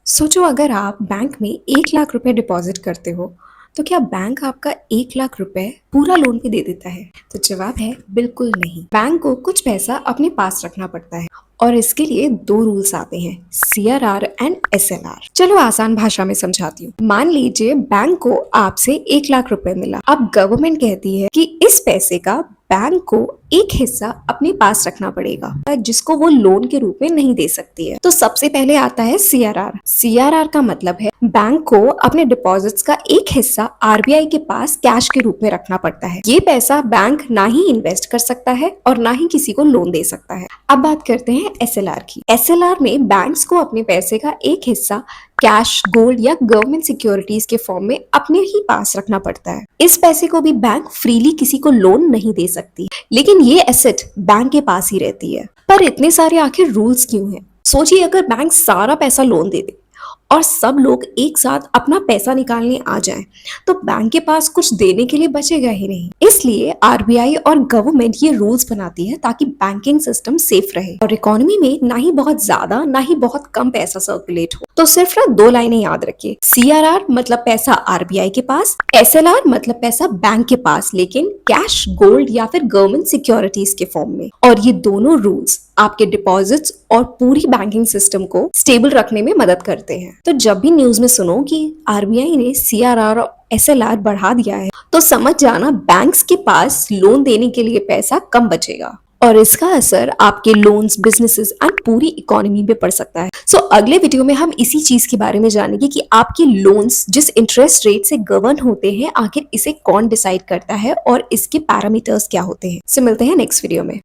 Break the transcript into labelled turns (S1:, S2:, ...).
S1: सोचो अगर आप बैंक में 1 लाख रुपए डिपॉजिट करते हो तो क्या बैंक आपका 1 लाख रुपए पूरा लोन पे दे देता है? तो जवाब है बिल्कुल नहीं। बैंक को कुछ पैसा अपने पास रखना पड़ता है और इसके लिए दो रूल्स आते हैं, CRR एंड SLR। चलो आसान भाषा में समझाती हूँ। मान लीजिए बैंक को आपसे 1 लाख रुपए मिला। अब गवर्नमेंट कहती है कि इस पैसे का बैंक को एक हिस्सा अपने पास रखना पड़ेगा जिसको वो लोन के रूप में नहीं दे सकती है। तो सबसे पहले आता है CRR। CRR का मतलब है बैंक को अपने डिपॉजिट्स का एक हिस्सा RBI के पास कैश के रूप में रखना पड़ता है। ये पैसा बैंक ना ही इन्वेस्ट कर सकता है और ना ही किसी को लोन दे सकता है। अब बात करते हैं SLR की। SLR में बैंक्स को अपने पैसे का एक हिस्सा कैश, गोल्ड या गवर्नमेंट सिक्योरिटीज के फॉर्म में अपने ही पास रखना पड़ता है। इस पैसे को भी बैंक फ्रीली किसी को लोन नहीं दे सकती, लेकिन ये एसेट बैंक के पास ही रहती है। पर इतने सारे आखिर रूल्स क्यों हैं? सोचिए अगर बैंक सारा पैसा लोन दे दे और सब लोग एक साथ अपना पैसा निकालने आ जाएं, तो बैंक के पास कुछ देने के लिए बचेगा ही नहीं। इसलिए RBI और गवर्नमेंट ये रूल्स बनाती है ताकि बैंकिंग सिस्टम सेफ रहे और इकोनॉमी में ना ही बहुत ज्यादा ना ही बहुत कम पैसा सर्कुलेट हो। तो सिर्फ ना दो लाइनें याद रखिए, CRR मतलब पैसा RBI के पास, SLR मतलब पैसा बैंक के पास लेकिन कैश, गोल्ड या फिर गवर्नमेंट सिक्योरिटीज के फॉर्म में। और ये दोनों रूल्स आपके डिपॉजिट्स और पूरी बैंकिंग सिस्टम को स्टेबल रखने में मदद करते हैं। तो जब भी न्यूज में सुनो कि RBI ने CRR और SLR बढ़ा दिया है, तो समझ जाना बैंक्स के पास लोन देने के लिए पैसा कम बचेगा और इसका असर आपके लोन्स, बिजनेसेस एंड पूरी इकोनॉमी पे पड़ सकता है। सो अगले वीडियो में हम इसी चीज के बारे में जानेंगे कि आपके लोन्स जिस इंटरेस्ट रेट से गवर्न होते हैं, आखिर इसे कौन डिसाइड करता है और इसके पैरामीटर्स क्या होते हैं। सो मिलते हैं नेक्स्ट वीडियो में।